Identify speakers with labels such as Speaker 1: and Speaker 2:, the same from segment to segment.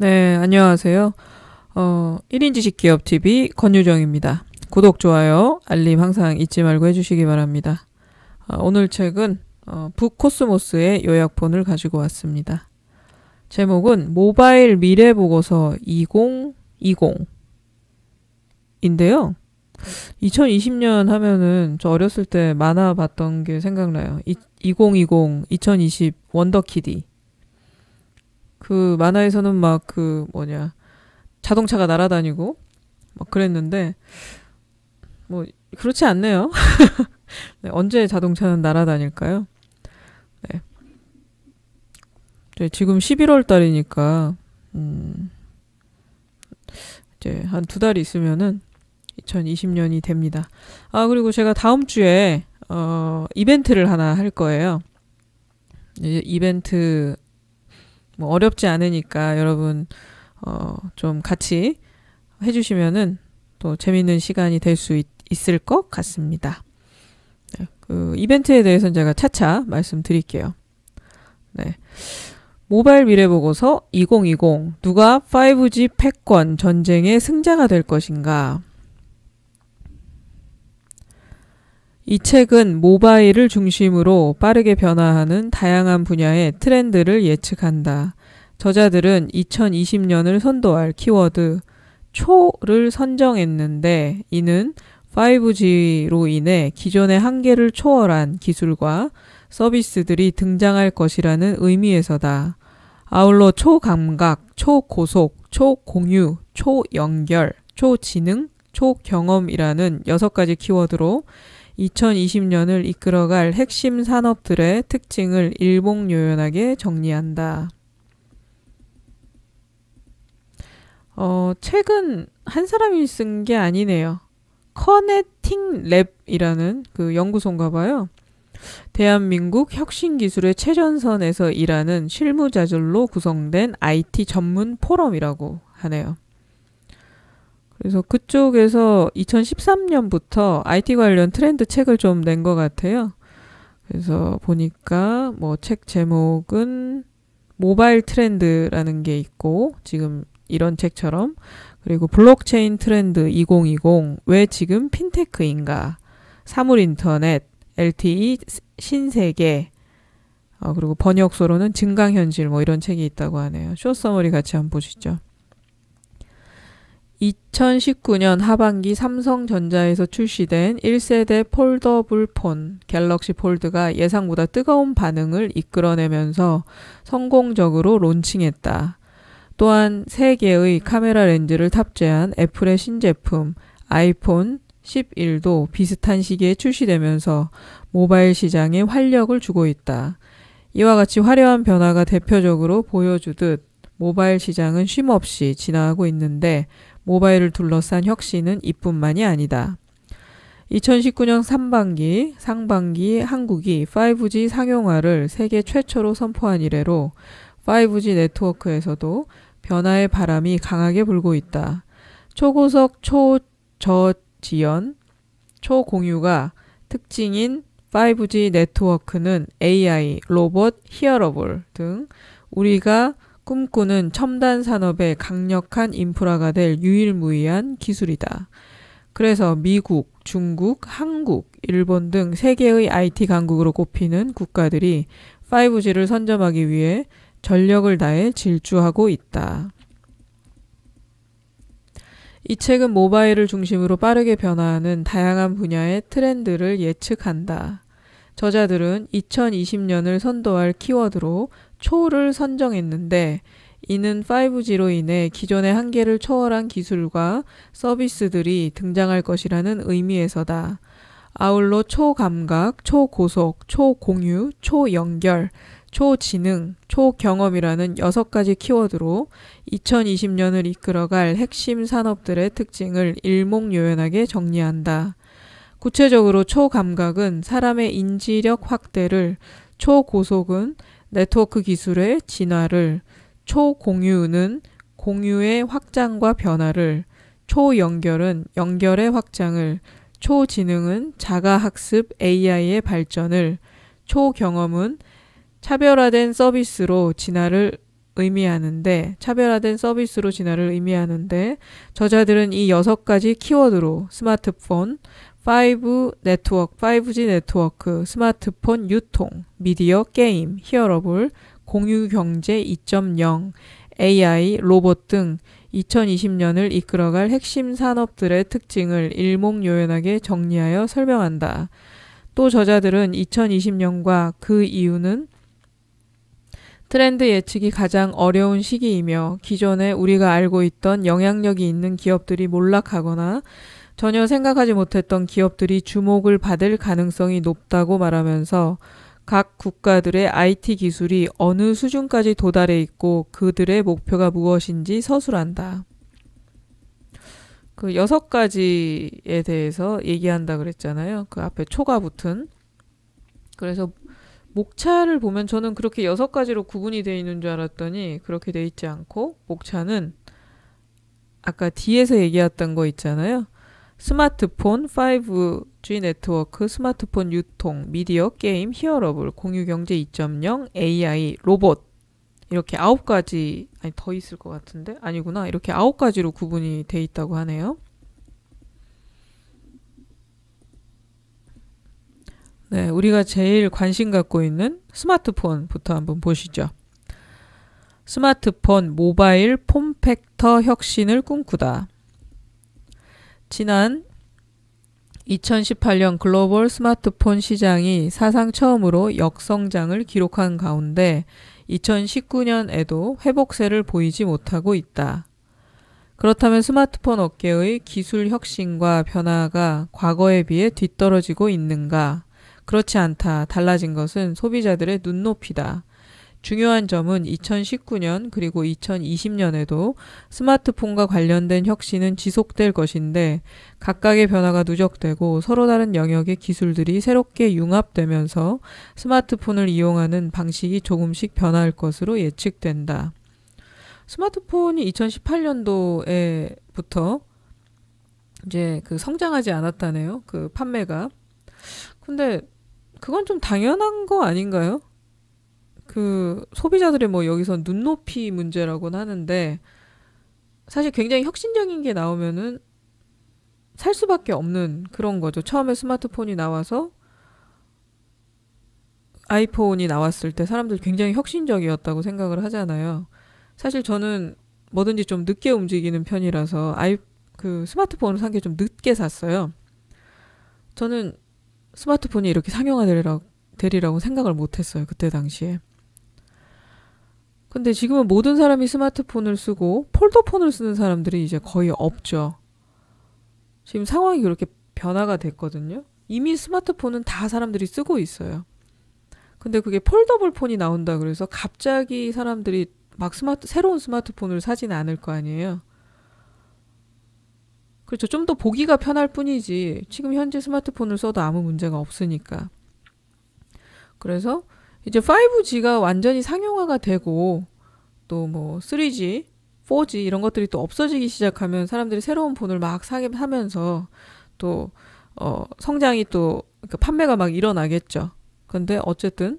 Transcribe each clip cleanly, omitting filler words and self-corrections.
Speaker 1: 네, 안녕하세요. 1인 지식 기업 TV 권유정입니다. 구독, 좋아요, 알림 항상 잊지 말고 해주시기 바랍니다. 오늘 책은 북코스모스의 요약본을 가지고 왔습니다. 제목은 모바일 미래보고서 2020인데요. 2020년 하면은 저 어렸을 때 만화 봤던 게 생각나요. 2020, 2020 원더키디. 그 만화에서는 막 자동차가 날아다니고 막 그랬는데 뭐 그렇지 않네요. 네, 언제 자동차는 날아다닐까요? 네. 지금 11월 달이니까 이제 한 두 달 있으면은 2020년이 됩니다. 그리고 제가 다음 주에 이벤트를 하나 할 거예요. 이벤트 뭐 어렵지 않으니까 여러분 좀 같이 해주시면은 또 재밌는 시간이 될 수 있을 것 같습니다. 네, 그 이벤트에 대해서는 제가 차차 말씀드릴게요. 네. 모바일 미래보고서 2020 누가 5G 패권 전쟁의 승자가 될 것인가? 이 책은 모바일을 중심으로 빠르게 변화하는 다양한 분야의 트렌드를 예측한다. 저자들은 2020년을 선도할 키워드 초를 선정했는데 이는 5G로 인해 기존의 한계를 초월한 기술과 서비스들이 등장할 것이라는 의미에서다. 아울러 초감각, 초고속, 초공유, 초연결, 초지능, 초경험이라는 6가지 키워드로 2020년을 이끌어갈 핵심 산업들의 특징을 일목요연하게 정리한다. 책은 한 사람이 쓴 게 아니네요. 커네팅 랩이라는 그 연구소인가 봐요. 대한민국 혁신기술의 최전선에서 일하는 실무자들로 구성된 IT 전문 포럼이라고 하네요. 그래서 그쪽에서 2013년부터 IT 관련 트렌드 책을 좀 낸 것 같아요. 그래서 보니까 뭐 책 제목은 모바일 트렌드라는 게 있고 지금 이런 책처럼 그리고 블록체인 트렌드 2020 왜 지금 핀테크인가 사물인터넷 LTE 신세계 그리고 번역서로는 증강현실 뭐 이런 책이 있다고 하네요. 숏 서머리 같이 한번 보시죠. 2019년 하반기 삼성전자에서 출시된 1세대 폴더블 폰 갤럭시 폴드가 예상보다 뜨거운 반응을 이끌어내면서 성공적으로 론칭했다. 또한 3개의 카메라 렌즈를 탑재한 애플의 신제품 아이폰 11도 비슷한 시기에 출시되면서 모바일 시장에 활력을 주고 있다. 이와 같이 화려한 변화가 대표적으로 보여주듯 모바일 시장은 쉼없이 진화하고 있는데 모바일을 둘러싼 혁신은 이뿐만이 아니다. 2019년 상반기 한국이 5G 상용화를 세계 최초로 선포한 이래로 5G 네트워크에서도 변화의 바람이 강하게 불고 있다. 초고속 초저지연, 초공유가 특징인 5G 네트워크는 AI, 로봇, 히어러블 등 우리가 꿈꾸는 첨단 산업의 강력한 인프라가 될 유일무이한 기술이다. 그래서 미국, 중국, 한국, 일본 등 세계의 IT 강국으로 꼽히는 국가들이 5G를 선점하기 위해 전력을 다해 질주하고 있다. 이 책은 모바일을 중심으로 빠르게 변화하는 다양한 분야의 트렌드를 예측한다. 저자들은 2020년을 선도할 키워드로 초를 선정했는데 이는 5G로 인해 기존의 한계를 초월한 기술과 서비스들이 등장할 것이라는 의미에서다. 아울러 초감각, 초고속, 초공유, 초연결, 초지능, 초경험이라는 6가지 키워드로 2020년을 이끌어갈 핵심 산업들의 특징을 일목요연하게 정리한다. 구체적으로 초감각은 사람의 인지력 확대를, 초고속은 네트워크 기술의 진화를, 초공유는 공유의 확장과 변화를, 초연결은 연결의 확장을, 초지능은 자가학습 AI의 발전을, 초경험은 차별화된 서비스로 진화를 의미하는데 차별화된 서비스로 진화를 의미하는데 저자들은 이 6가지 키워드로 스마트폰, 5 네트워크, 5G 네트워크, 스마트폰 유통, 미디어, 게임, 히어러블, 공유경제 2.0, AI, 로봇 등 2020년을 이끌어갈 핵심 산업들의 특징을 일목요연하게 정리하여 설명한다. 또 저자들은 2020년과 그 이유는 트렌드 예측이 가장 어려운 시기이며 기존에 우리가 알고 있던 영향력이 있는 기업들이 몰락하거나 전혀 생각하지 못했던 기업들이 주목을 받을 가능성이 높다고 말하면서 각 국가들의 IT 기술이 어느 수준까지 도달해 있고 그들의 목표가 무엇인지 서술한다. 그 6가지에 대해서 얘기한다 그랬잖아요. 그 앞에 초가 붙은. 그래서 목차를 보면 저는 그렇게 6가지로 구분이 되어 있는 줄 알았더니 그렇게 되어 있지 않고 목차는 아까 뒤에서 얘기했던 거 있잖아요. 스마트폰, 5G 네트워크, 스마트폰 유통, 미디어, 게임, 히어러블, 공유경제 2.0, AI, 로봇 이렇게 9가지 아니 더 있을 것 같은데 아니구나 이렇게 9가지로 구분이 돼 있다고 하네요. 네, 우리가 제일 관심 갖고 있는 스마트폰부터 한번 보시죠. 스마트폰 모바일 폼팩터 혁신을 꿈꾸다. 지난 2018년 글로벌 스마트폰 시장이 사상 처음으로 역성장을 기록한 가운데 2019년에도 회복세를 보이지 못하고 있다. 그렇다면 스마트폰 업계의 기술 혁신과 변화가 과거에 비해 뒤떨어지고 있는가? 그렇지 않다. 달라진 것은 소비자들의 눈높이다. 중요한 점은 2019년 그리고 2020년에도 스마트폰과 관련된 혁신은 지속될 것인데 각각의 변화가 누적되고 서로 다른 영역의 기술들이 새롭게 융합되면서 스마트폰을 이용하는 방식이 조금씩 변화할 것으로 예측된다. 스마트폰이 2018년도에부터 이제 그 성장하지 않았다네요. 그 판매가. 근데 그건 좀 당연한 거 아닌가요? 그 소비자들의 뭐 여기서 눈높이 문제라고는 하는데 사실 굉장히 혁신적인 게 나오면은 살 수밖에 없는 그런 거죠. 처음에 스마트폰이 나와서 아이폰이 나왔을 때 사람들이 굉장히 혁신적이었다고 생각을 하잖아요. 사실 저는 뭐든지 좀 늦게 움직이는 편이라서 그 스마트폰을 산 게 좀 늦게 샀어요. 저는 스마트폰이 이렇게 상용화되리라고 생각을 못했어요. 그때 당시에. 근데 지금은 모든 사람이 스마트폰을 쓰고 폴더폰을 쓰는 사람들이 이제 거의 없죠. 지금 상황이 그렇게 변화가 됐거든요. 이미 스마트폰은 다 사람들이 쓰고 있어요. 근데 그게 폴더블 폰이 나온다 그래서 갑자기 사람들이 막 새로운 스마트폰을 사지는 않을 거 아니에요. 그렇죠. 좀 더 보기가 편할 뿐이지 지금 현재 스마트폰을 써도 아무 문제가 없으니까. 그래서 이제 5G가 완전히 상용화가 되고 또 뭐 3G, 4G 이런 것들이 또 없어지기 시작하면 사람들이 새로운 폰을 막 사면서 또 성장이 또 그러니까 판매가 막 일어나겠죠. 근데 어쨌든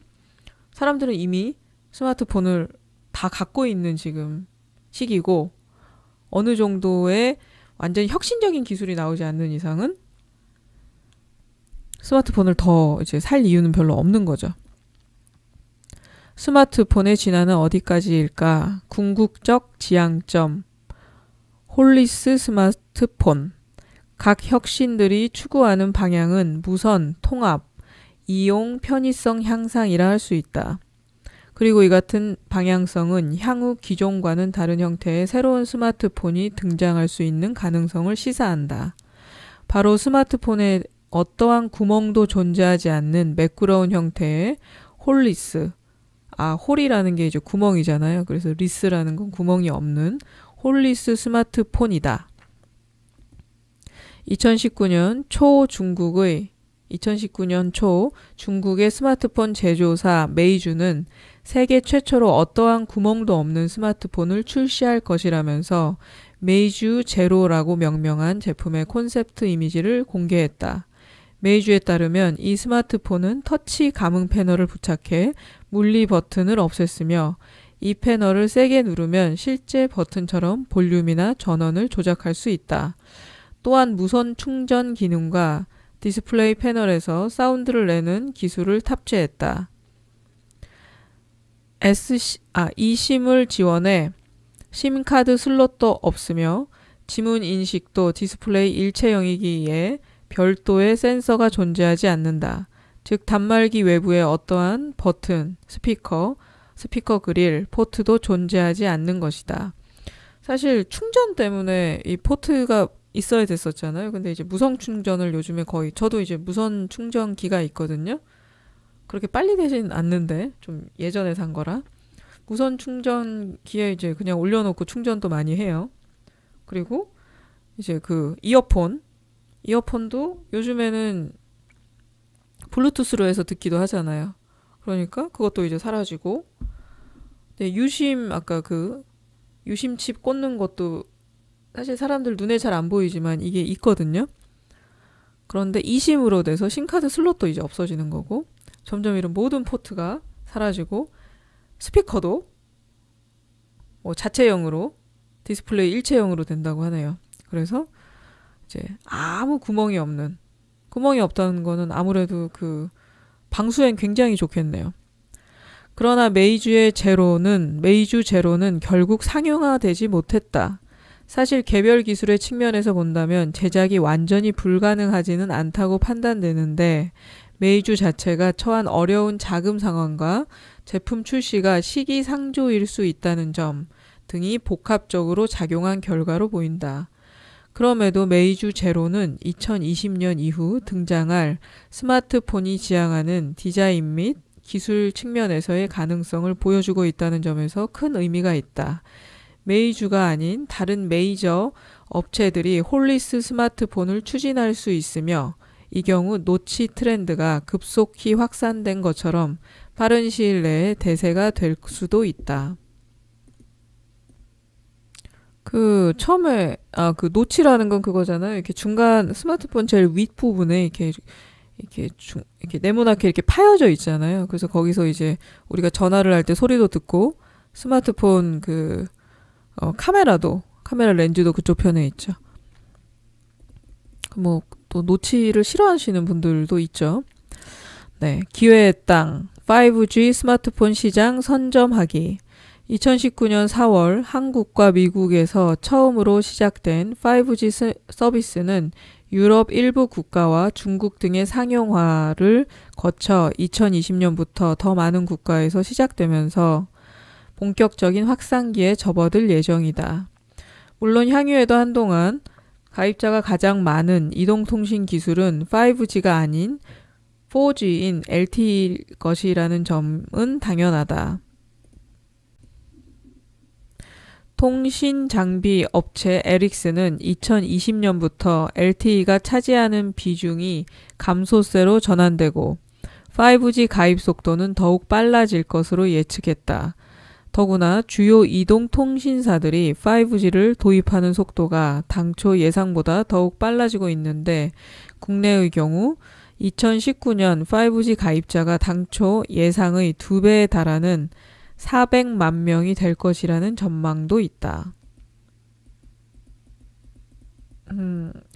Speaker 1: 사람들은 이미 스마트폰을 다 갖고 있는 지금 시기고 어느 정도의 완전히 혁신적인 기술이 나오지 않는 이상은 스마트폰을 더 이제 살 이유는 별로 없는 거죠. 스마트폰의 진화는 어디까지일까? 궁극적 지향점. 홀리스 스마트폰. 각 혁신들이 추구하는 방향은 무선, 통합, 이용, 편의성 향상이라 할 수 있다. 그리고 이 같은 방향성은 향후 기존과는 다른 형태의 새로운 스마트폰이 등장할 수 있는 가능성을 시사한다. 바로 스마트폰에 어떠한 구멍도 존재하지 않는 매끄러운 형태의 홀리스, 홀이라는 게 이제 구멍이잖아요. 그래서 리스라는 건 구멍이 없는 홀리스 스마트폰이다. 2019년 초 중국의 스마트폰 제조사 메이주는 세계 최초로 어떠한 구멍도 없는 스마트폰을 출시할 것이라면서 메이주 제로라고 명명한 제품의 콘셉트 이미지를 공개했다. 메이주에 따르면 이 스마트폰은 터치 감응 패널을 부착해 물리 버튼을 없앴으며 이 패널을 세게 누르면 실제 버튼처럼 볼륨이나 전원을 조작할 수 있다. 또한 무선 충전 기능과 디스플레이 패널에서 사운드를 내는 기술을 탑재했다. eSIM을 지원해 심카드 슬롯도 없으며 지문 인식도 디스플레이 일체형이기에 별도의 센서가 존재하지 않는다. 즉 단말기 외부에 어떠한 버튼, 스피커 그릴, 포트도 존재하지 않는 것이다. 사실 충전 때문에 이 포트가 있어야 됐었잖아요. 근데 이제 무선 충전을 요즘에 거의, 저도 이제 무선 충전기가 있거든요. 그렇게 빨리 되진 않는데 좀 예전에 산 거라. 무선 충전기에 이제 그냥 올려놓고 충전도 많이 해요. 그리고 이제 그 이어폰도 요즘에는 블루투스로 해서 듣기도 하잖아요. 그러니까 그것도 이제 사라지고, 네, 아까 그 유심칩 꽂는 것도 사실 사람들 눈에 잘 안 보이지만 이게 있거든요. 그런데 eSIM으로 돼서 심카드 슬롯도 이제 없어지는 거고, 점점 이런 모든 포트가 사라지고, 스피커도 뭐 자체형으로 디스플레이 일체형으로 된다고 하네요. 그래서 이제 아무 구멍이 없다는 거는 아무래도 그 방수엔 굉장히 좋겠네요. 그러나 메이주 제로는 결국 상용화되지 못했다. 사실 개별 기술의 측면에서 본다면 제작이 완전히 불가능하지는 않다고 판단되는데, 메이주 자체가 처한 어려운 자금 상황과 제품 출시가 시기상조일 수 있다는 점 등이 복합적으로 작용한 결과로 보인다. 그럼에도 메이주 제로는 2020년 이후 등장할 스마트폰이 지향하는 디자인 및 기술 측면에서의 가능성을 보여주고 있다는 점에서 큰 의미가 있다. 메이주가 아닌 다른 메이저 업체들이 홀리스 스마트폰을 추진할 수 있으며, 이 경우 노치 트렌드가 급속히 확산된 것처럼 빠른 시일 내에 대세가 될 수도 있다. 그 처음에 그 노치라는 건 그거잖아요. 이렇게 중간 스마트폰 제일 윗부분에 이렇게 네모나게 이렇게 파여져 있잖아요. 그래서 거기서 이제 우리가 전화를 할 때 소리도 듣고, 스마트폰 카메라 렌즈도 그쪽 편에 있죠. 뭐 또 노치를 싫어하시는 분들도 있죠. 네, 기회의 땅 5G 스마트폰 시장 선점하기. 2019년 4월 한국과 미국에서 처음으로 시작된 5G 서비스는 유럽 일부 국가와 중국 등의 상용화를 거쳐 2020년부터 더 많은 국가에서 시작되면서 본격적인 확산기에 접어들 예정이다. 물론 향후에도 한동안 가입자가 가장 많은 이동통신 기술은 5G가 아닌 4G인 LTE일 것이라는 점은 당연하다. 통신 장비 업체 에릭슨은 2020년부터 LTE가 차지하는 비중이 감소세로 전환되고 5G 가입 속도는 더욱 빨라질 것으로 예측했다. 더구나 주요 이동통신사들이 5G를 도입하는 속도가 당초 예상보다 더욱 빨라지고 있는데, 국내의 경우 2019년 5G 가입자가 당초 예상의 2배에 달하는 400만 명이 될 것이라는 전망도 있다.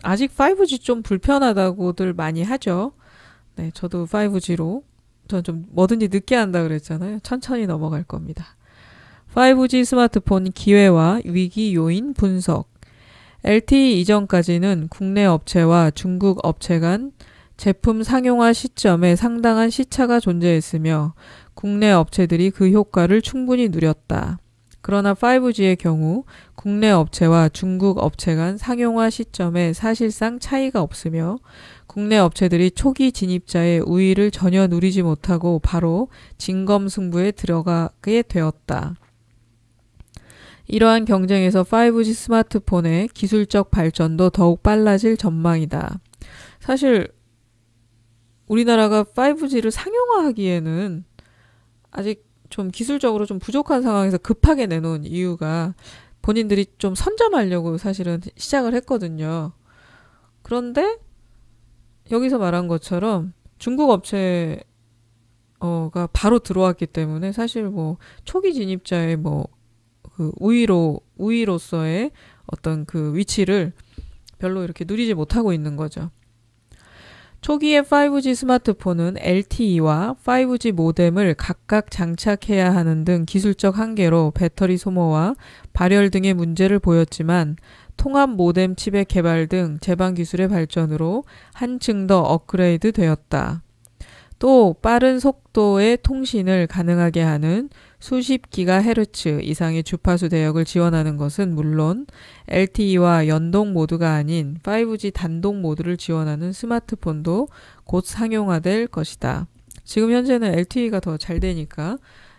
Speaker 1: 아직 5G 좀 불편하다고들 많이 하죠. 네, 저도 5G로 전 좀 뭐든지 늦게 한다 그랬잖아요. 천천히 넘어갈 겁니다. 5G 스마트폰 기회와 위기 요인 분석. LTE 이전까지는 국내 업체와 중국 업체 간 제품 상용화 시점에 상당한 시차가 존재했으며 국내 업체들이 그 효과를 충분히 누렸다. 그러나 5G의 경우 국내 업체와 중국 업체 간 상용화 시점에 사실상 차이가 없으며 국내 업체들이 초기 진입자의 우위를 전혀 누리지 못하고 바로 진검승부에 들어가게 되었다. 이러한 경쟁에서 5G 스마트폰의 기술적 발전도 더욱 빨라질 전망이다. 사실 우리나라가 5G를 상용화하기에는 아직 좀 기술적으로 좀 부족한 상황에서 급하게 내놓은 이유가 본인들이 좀 선점하려고 사실은 시작을 했거든요. 그런데 여기서 말한 것처럼 중국 업체 가 바로 들어왔기 때문에 사실 뭐 초기 진입자의 뭐 그 우위로서의 어떤 그 위치를 별로 이렇게 누리지 못하고 있는 거죠. 초기의 5G 스마트폰은 LTE와 5G 모뎀을 각각 장착해야 하는 등 기술적 한계로 배터리 소모와 발열 등의 문제를 보였지만 통합 모뎀 칩의 개발 등 제반 기술의 발전으로 한층 더 업그레이드 되었다. 또 빠른 속도의 통신을 가능하게 하는 수십 기가헤르츠 이상의 주파수 대역을 지원하는 것은 물론 LTE와 연동 모드가 아닌 5G 단독 모드를 지원하는 스마트폰도 곧 상용화될 것이다. 지금 현재는 LTE가 더 잘 되니까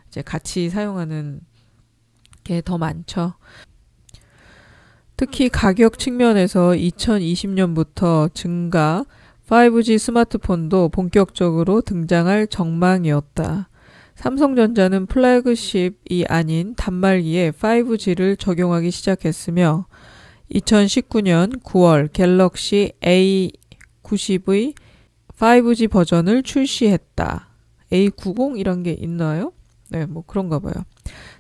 Speaker 1: 이제 같이 사용하는 게 더 많죠. 특히 가격 측면에서 2020년부터 증가 5G 스마트폰도 본격적으로 등장할 전망이었다. 삼성전자는 플래그십이 아닌 단말기에 5G를 적용하기 시작했으며 2019년 9월 갤럭시 A90의 5G 버전을 출시했다. A90 이런 게 있나요? 네, 뭐 그런가 봐요.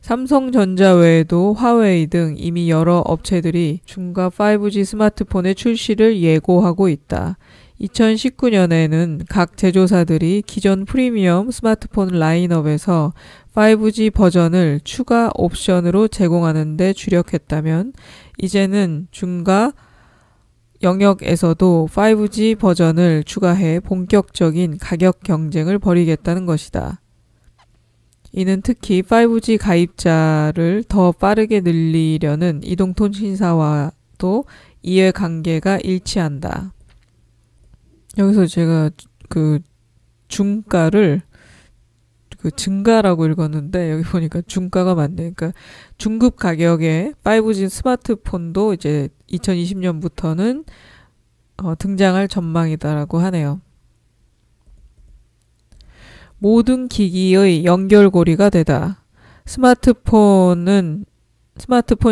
Speaker 1: 삼성전자 외에도 화웨이 등 이미 여러 업체들이 중가 5G 스마트폰의 출시를 예고하고 있다. 2019년에는 각 제조사들이 기존 프리미엄 스마트폰 라인업에서 5G 버전을 추가 옵션으로 제공하는 데 주력했다면 이제는 중가 영역에서도 5G 버전을 추가해 본격적인 가격 경쟁을 벌이겠다는 것이다. 이는 특히 5G 가입자를 더 빠르게 늘리려는 이동통신사와도 이해관계가 일치한다. 여기서 제가 그 중가를 그 증가라고 읽었는데 여기 보니까 중가가 맞네. 그러니까 중급 가격의 5G 스마트폰도 이제 2020년부터는 등장할 전망이다라고 하네요. 모든 기기의 연결고리가 되다. 스마트폰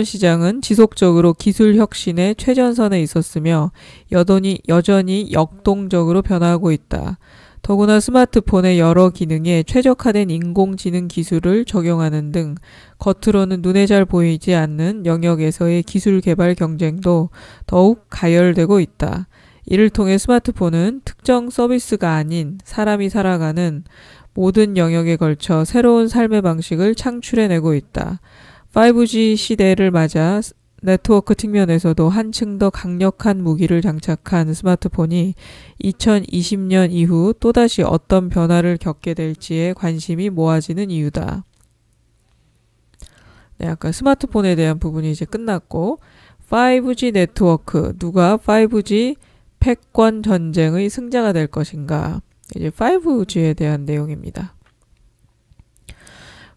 Speaker 1: 시장은 지속적으로 기술 혁신의 최전선에 있었으며 여전히 역동적으로 변화하고 있다. 더구나 스마트폰의 여러 기능에 최적화된 인공지능 기술을 적용하는 등 겉으로는 눈에 잘 보이지 않는 영역에서의 기술 개발 경쟁도 더욱 가열되고 있다. 이를 통해 스마트폰은 특정 서비스가 아닌 사람이 살아가는 모든 영역에 걸쳐 새로운 삶의 방식을 창출해내고 있다. 5G 시대를 맞아 네트워크 측면에서도 한층 더 강력한 무기를 장착한 스마트폰이 2020년 이후 또다시 어떤 변화를 겪게 될지에 관심이 모아지는 이유다. 네, 아까 스마트폰에 대한 부분이 이제 끝났고 5G 네트워크, 누가 5G 패권 전쟁의 승자가 될 것인가? 이제 5G에 대한 내용입니다.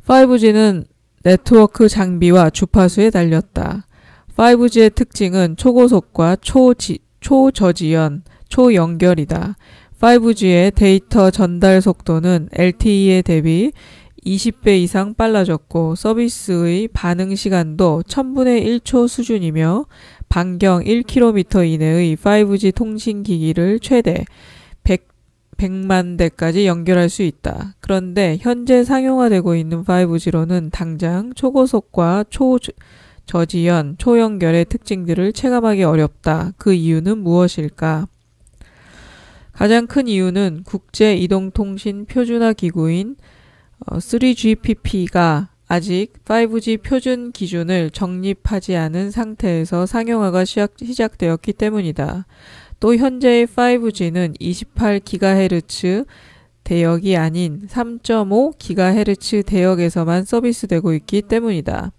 Speaker 1: 5G는 네트워크 장비와 주파수에 달렸다. 5G의 특징은 초고속과 초저지연, 초연결이다. 5G의 데이터 전달 속도는 LTE에 대비 20배 이상 빨라졌고 서비스의 반응 시간도 1000분의 1초 수준이며 반경 1km 이내의 5G 통신기기를 최대 100만 대까지 연결할 수 있다. 그런데 현재 상용화되고 있는 5G로는 당장 초고속과 초저지연, 초연결의 특징들을 체감하기 어렵다. 그 이유는 무엇일까? 가장 큰 이유는 국제이동통신 표준화 기구인 3GPP가 아직 5G 표준 기준을 정립하지 않은 상태에서 상용화가 시작되었기 때문이다. 또 현재의 5G는 28GHz 대역이 아닌 3.5GHz 대역에서만 서비스되고 있기 때문이다.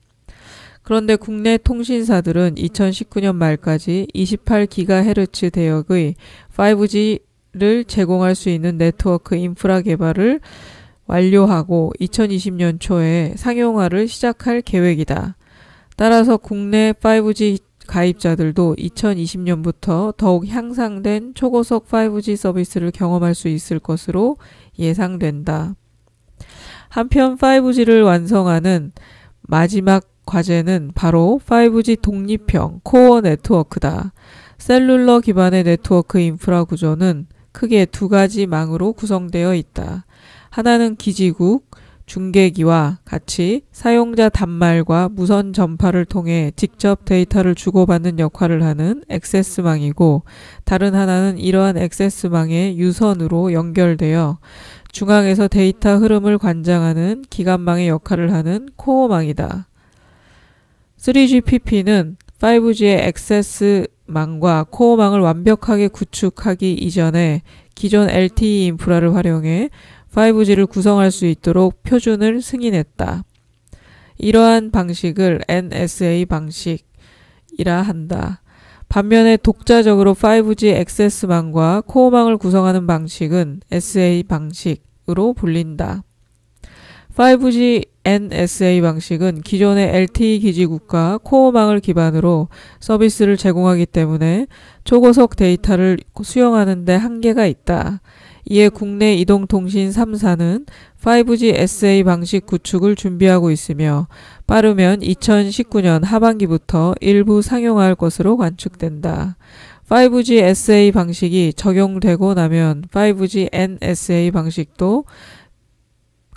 Speaker 1: 그런데 국내 통신사들은 2019년 말까지 28GHz 대역의 5G를 제공할 수 있는 네트워크 인프라 개발을 완료하고 2020년 초에 상용화를 시작할 계획이다. 따라서 국내 5G 가입자들도 2020년부터 더욱 향상된 초고속 5G 서비스를 경험할 수 있을 것으로 예상된다. 한편 5G를 완성하는 마지막 과제는 바로 5G 독립형 코어 네트워크다. 셀룰러 기반의 네트워크 인프라 구조는 크게 두 가지 망으로 구성되어 있다. 하나는 기지국, 중계기와 같이 사용자 단말과 무선 전파를 통해 직접 데이터를 주고받는 역할을 하는 액세스망이고, 다른 하나는 이러한 액세스망의 유선으로 연결되어 중앙에서 데이터 흐름을 관장하는 기관망의 역할을 하는 코어망이다. 3GPP는 5G의 액세스망과 코어망을 완벽하게 구축하기 이전에 기존 LTE 인프라를 활용해 5G를 구성할 수 있도록 표준을 승인했다. 이러한 방식을 NSA 방식이라 한다. 반면에 독자적으로 5G 액세스망과 코어망을 구성하는 방식은 SA 방식으로 불린다. 5G NSA 방식은 기존의 LTE 기지국과 코어망을 기반으로 서비스를 제공하기 때문에 초고속 데이터를 수용하는 데 한계가 있다. 이에 국내 이동통신 3사는 5G SA 방식 구축을 준비하고 있으며 빠르면 2019년 하반기부터 일부 상용화할 것으로 관측된다. 5G SA 방식이 적용되고 나면 5G NSA 방식도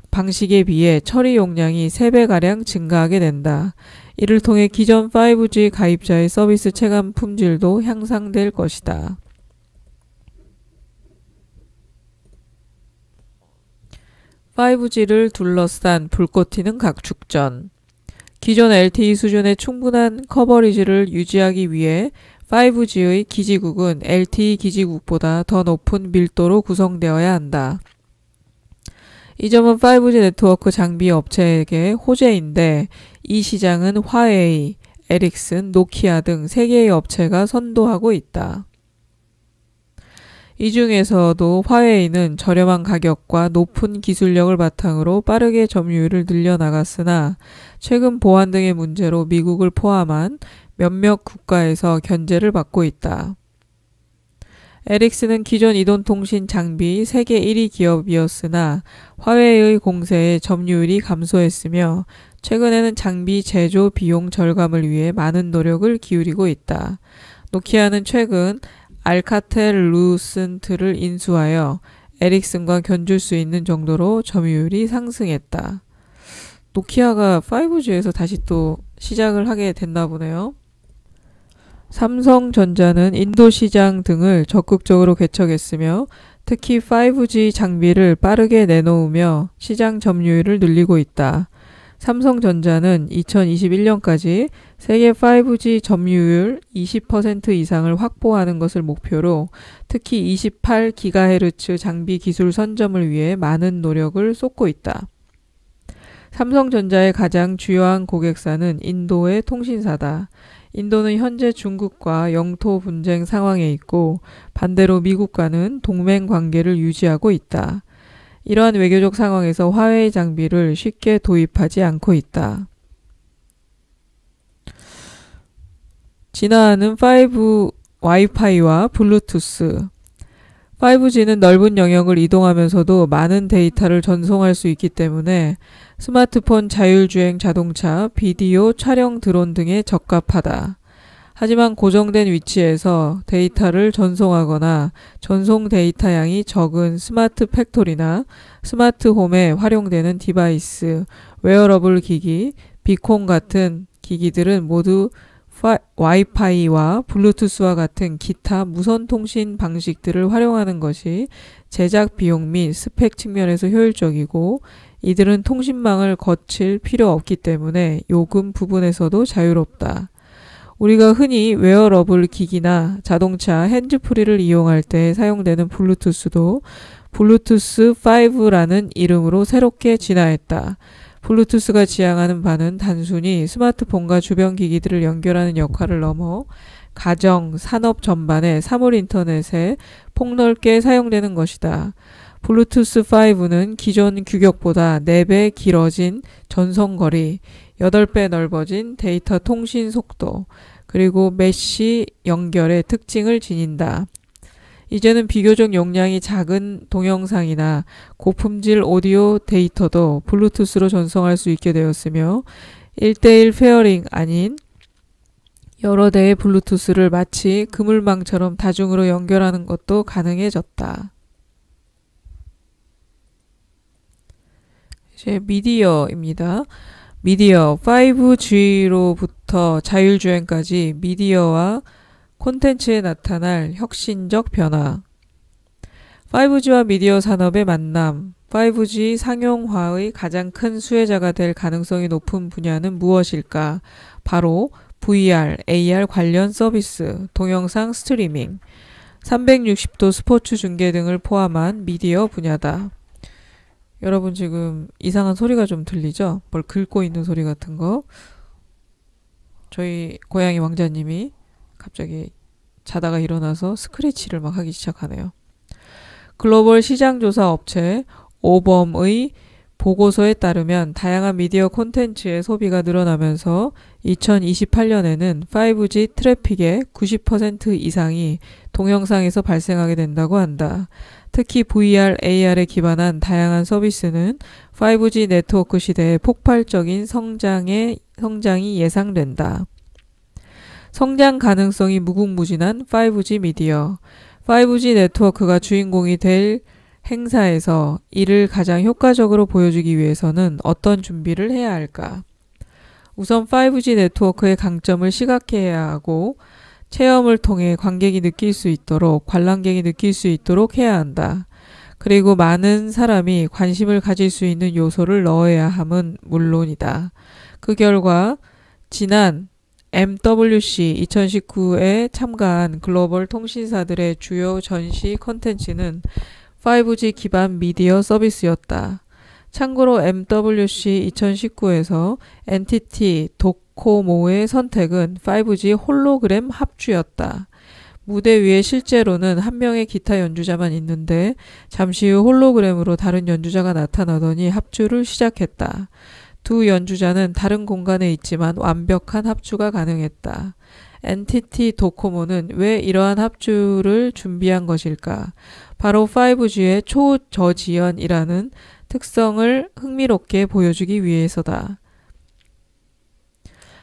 Speaker 1: 방식에 비해 처리 용량이 3배가량 증가하게 된다. 이를 통해 기존 5G 가입자의 서비스 체감 품질도 향상될 것이다. 5G를 둘러싼 불꽃 튀는 각축전. 기존 LTE 수준의 충분한 커버리지를 유지하기 위해 5G의 기지국은 LTE 기지국보다 더 높은 밀도로 구성되어야 한다. 이 점은 5G 네트워크 장비 업체에게 호재인데, 이 시장은 화웨이, 에릭슨, 노키아 등 3개의 업체가 선도하고 있다. 이 중에서도 화웨이는 저렴한 가격과 높은 기술력을 바탕으로 빠르게 점유율을 늘려나갔으나 최근 보안 등의 문제로 미국을 포함한 몇몇 국가에서 견제를 받고 있다. 에릭슨은 기존 이동통신 장비 세계 1위 기업이었으나 화웨이의 공세에 점유율이 감소했으며 최근에는 장비 제조 비용 절감을 위해 많은 노력을 기울이고 있다. 노키아는 최근 알카텔루센트를 인수하여 에릭슨과 견줄 수 있는 정도로 점유율이 상승했다. 노키아가 5G에서 다시 또 시작을 하게 됐나 보네요. 삼성전자는 인도 시장 등을 적극적으로 개척했으며 특히 5G 장비를 빠르게 내놓으며 시장 점유율을 늘리고 있다. 삼성전자는 2021년까지 세계 5G 점유율 20% 이상을 확보하는 것을 목표로 특히 28GHz 장비 기술 선점을 위해 많은 노력을 쏟고 있다. 삼성전자의 가장 주요한 고객사는 인도의 통신사다. 인도는 현재 중국과 영토 분쟁 상황에 있고 반대로 미국과는 동맹 관계를 유지하고 있다. 이러한 외교적 상황에서 화웨이 장비를 쉽게 도입하지 않고 있다. 진화하는 5 와이파이와 블루투스. 5G는 넓은 영역을 이동하면서도 많은 데이터를 전송할 수 있기 때문에 스마트폰, 자율주행 자동차, 비디오, 촬영 드론 등에 적합하다. 하지만 고정된 위치에서 데이터를 전송하거나 전송 데이터 양이 적은 스마트 팩토리나 스마트홈에 활용되는 디바이스, 웨어러블 기기, 비콘 같은 기기들은 모두 와이파이와 블루투스와 같은 기타 무선 통신 방식들을 활용하는 것이 제작 비용 및 스펙 측면에서 효율적이고 이들은 통신망을 거칠 필요 없기 때문에 요금 부분에서도 자유롭다. 우리가 흔히 웨어러블 기기나 자동차 핸즈프리를 이용할 때 사용되는 블루투스도 블루투스 5라는 이름으로 새롭게 진화했다. 블루투스가 지향하는 바는 단순히 스마트폰과 주변 기기들을 연결하는 역할을 넘어 가정, 산업 전반의 사물 인터넷에 폭넓게 사용되는 것이다. 블루투스 5는 기존 규격보다 4배 길어진 전송거리, 8배 넓어진 데이터 통신 속도, 그리고 메쉬 연결의 특징을 지닌다. 이제는 비교적 용량이 작은 동영상이나 고품질 오디오 데이터도 블루투스로 전송할 수 있게 되었으며 1:1 페어링 아닌 여러 대의 블루투스를 마치 그물망처럼 다중으로 연결하는 것도 가능해졌다. 이제 미디어입니다. 미디어 5G로부터 자율주행까지 미디어와 콘텐츠에 나타날 혁신적 변화. 5G와 미디어 산업의 만남. 5G 상용화의 가장 큰 수혜자가 될 가능성이 높은 분야는 무엇일까? 바로 VR, AR 관련 서비스, 동영상 스트리밍, 360도 스포츠 중계 등을 포함한 미디어 분야다. 여러분 지금 이상한 소리가 좀 들리죠? 뭘 긁고 있는 소리 같은 거. 저희 고양이 왕자님이 갑자기 자다가 일어나서 스크래치를 막 하기 시작하네요. 글로벌 시장조사 업체 오범의 보고서에 따르면 다양한 미디어 콘텐츠의 소비가 늘어나면서 2028년에는 5G 트래픽의 90% 이상이 동영상에서 발생하게 된다고 한다. 특히 VR, AR에 기반한 다양한 서비스는 5G 네트워크 시대의 폭발적인 성장이 예상된다. 성장 가능성이 무궁무진한 5G 미디어. 5G 네트워크가 주인공이 될 행사에서 이를 가장 효과적으로 보여주기 위해서는 어떤 준비를 해야 할까? 우선 5G 네트워크의 강점을 시각화해야 하고 체험을 통해 관객이 느낄 수 있도록, 관람객이 느낄 수 있도록 해야 한다. 그리고 많은 사람이 관심을 가질 수 있는 요소를 넣어야 함은 물론이다. 그 결과 지난 MWC 2019에 참가한 글로벌 통신사들의 주요 전시 콘텐츠는 5G 기반 미디어 서비스였다. 참고로 MWC 2019에서 NTT 도코모의 선택은 5G 홀로그램 합주였다. 무대 위에 실제로는 한 명의 기타 연주자만 있는데 잠시 후 홀로그램으로 다른 연주자가 나타나더니 합주를 시작했다. 두 연주자는 다른 공간에 있지만 완벽한 합주가 가능했다. NTT 도코모는 왜 이러한 합주를 준비한 것일까? 바로 5G의 초저지연이라는 특성을 흥미롭게 보여주기 위해서다.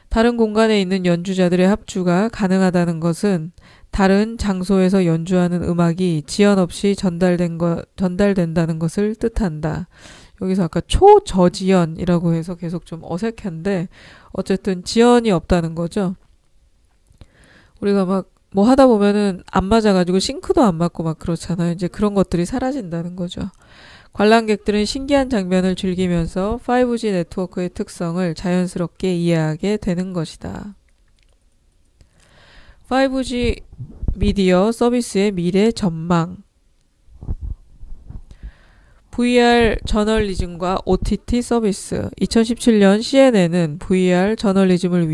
Speaker 1: 다른 공간에 있는 연주자들의 합주가 가능하다는 것은 다른 장소에서 연주하는 음악이 지연 없이 전달된다는 것을 뜻한다. 여기서 아까 초저지연이라고 해서 계속 좀 어색한데 어쨌든 지연이 없다는 거죠. 우리가 막 뭐 하다 보면은 안 맞아가지고 싱크도 안 맞고 막 그렇잖아요. 이제 그런 것들이 사라진다는 거죠. 관람객들은 신기한 장면을 즐기면서 5G 네트워크의 특성을 자연스럽게 이해하게 되는 것이다. 5G 미디어 서비스의 미래 전망. VR 저널리즘과 OTT 서비스. 2017년 CNN은 VR 저널리즘을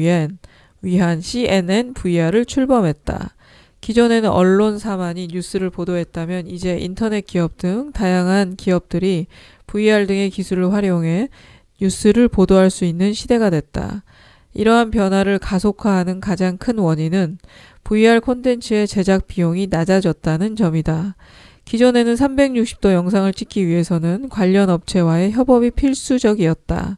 Speaker 1: 위한 CNN VR을 출범했다. 기존에는 언론사만이 뉴스를 보도했다면 이제 인터넷 기업 등 다양한 기업들이 VR 등의 기술을 활용해 뉴스를 보도할 수 있는 시대가 됐다. 이러한 변화를 가속화하는 가장 큰 원인은 VR 콘텐츠의 제작 비용이 낮아졌다는 점이다. 기존에는 360도 영상을 찍기 위해서는 관련 업체와의 협업이 필수적이었다.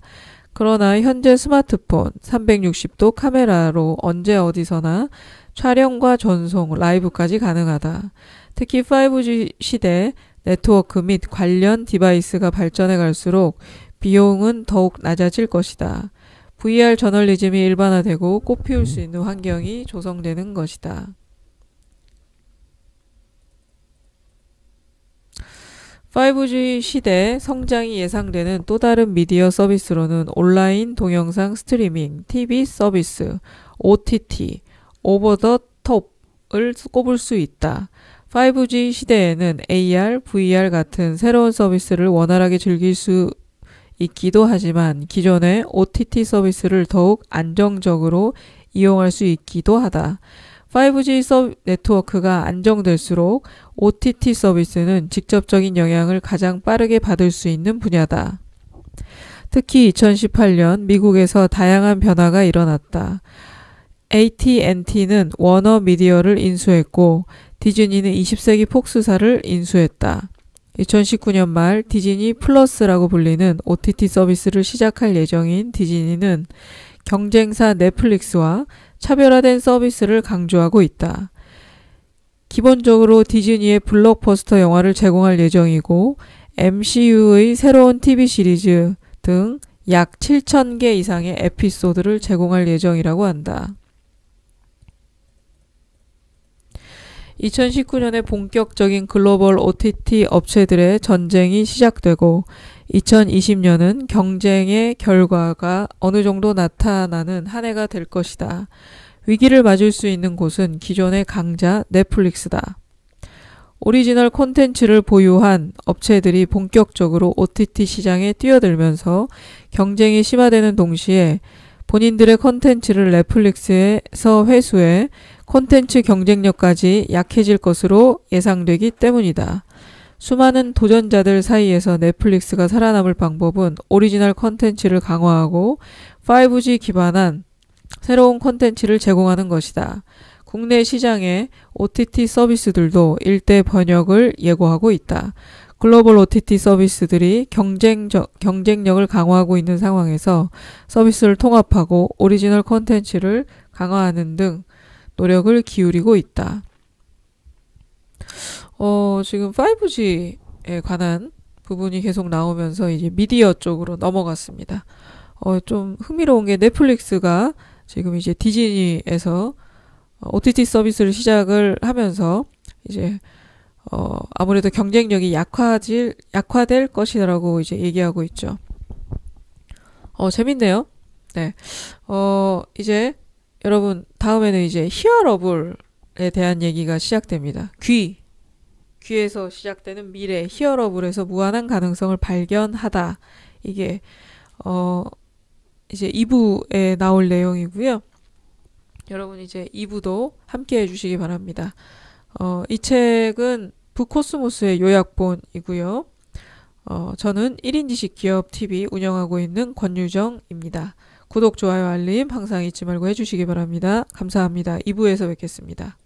Speaker 1: 그러나 현재 스마트폰, 360도 카메라로 언제 어디서나 촬영과 전송, 라이브까지 가능하다. 특히 5G 시대 네트워크 및 관련 디바이스가 발전해 갈수록 비용은 더욱 낮아질 것이다. VR 저널리즘이 일반화되고 꽃피울 수 있는 환경이 조성되는 것이다. 5G 시대 성장이 예상되는 또 다른 미디어 서비스로는 온라인 동영상 스트리밍, TV 서비스, OTT, 오버 더 톱을 꼽을 수 있다. 5G 시대에는 AR, VR 같은 새로운 서비스를 원활하게 즐길 수 있기도 하지만 기존의 OTT 서비스를 더욱 안정적으로 이용할 수 있기도 하다. 5G 네트워크가 안정될수록 OTT 서비스는 직접적인 영향을 가장 빠르게 받을 수 있는 분야다. 특히 2018년 미국에서 다양한 변화가 일어났다. AT&T는 워너 미디어를 인수했고 디즈니는 20세기 폭스사를 인수했다. 2019년 말 디즈니 플러스라고 불리는 OTT 서비스를 시작할 예정인 디즈니는 경쟁사 넷플릭스와 차별화된 서비스를 강조하고 있다. 기본적으로 디즈니의 블록버스터 영화를 제공할 예정이고 MCU의 새로운 TV 시리즈, 등 약 7,000개 이상의 에피소드를 제공할 예정이라고 한다. 2019년에 본격적인 글로벌 OTT 업체들의 전쟁이 시작되고 2020년은 경쟁의 결과가 어느 정도 나타나는 한 해가 될 것이다. 위기를 맞을 수 있는 곳은 기존의 강자 넷플릭스다. 오리지널 콘텐츠를 보유한 업체들이 본격적으로 OTT 시장에 뛰어들면서 경쟁이 심화되는 동시에 본인들의 콘텐츠를 넷플릭스에서 회수해 콘텐츠 경쟁력까지 약해질 것으로 예상되기 때문이다. 수많은 도전자들 사이에서 넷플릭스가 살아남을 방법은 오리지널 콘텐츠를 강화하고 5G 기반한 새로운 콘텐츠를 제공하는 것이다. 국내 시장의 OTT 서비스들도 일대 번역을 예고하고 있다. 글로벌 OTT 서비스들이 경쟁력을 강화하고 있는 상황에서 서비스를 통합하고 오리지널 콘텐츠를 강화하는 등 노력을 기울이고 있다. 지금 5G에 관한 부분이 계속 나오면서 이제 미디어 쪽으로 넘어갔습니다. 좀 흥미로운 게 넷플릭스가 지금 이제 디즈니에서 OTT 서비스를 시작을 하면서 이제 아무래도 경쟁력이 약화될 것이라고 이제 얘기하고 있죠. 재밌네요. 네. 이제 여러분 다음에는 이제 히어러블에 대한 얘기가 시작됩니다. 귀에서 시작되는 미래, 히어러블에서 무한한 가능성을 발견하다. 이게 이제 2부에 나올 내용이고요. 여러분 이제 2부도 함께 해주시기 바랍니다. 이 책은 북코스모스의 요약본이고요. 저는 1인 지식 기업 TV 운영하고 있는 권유정입니다. 구독, 좋아요, 알림 항상 잊지 말고 해주시기 바랍니다. 감사합니다. 2부에서 뵙겠습니다.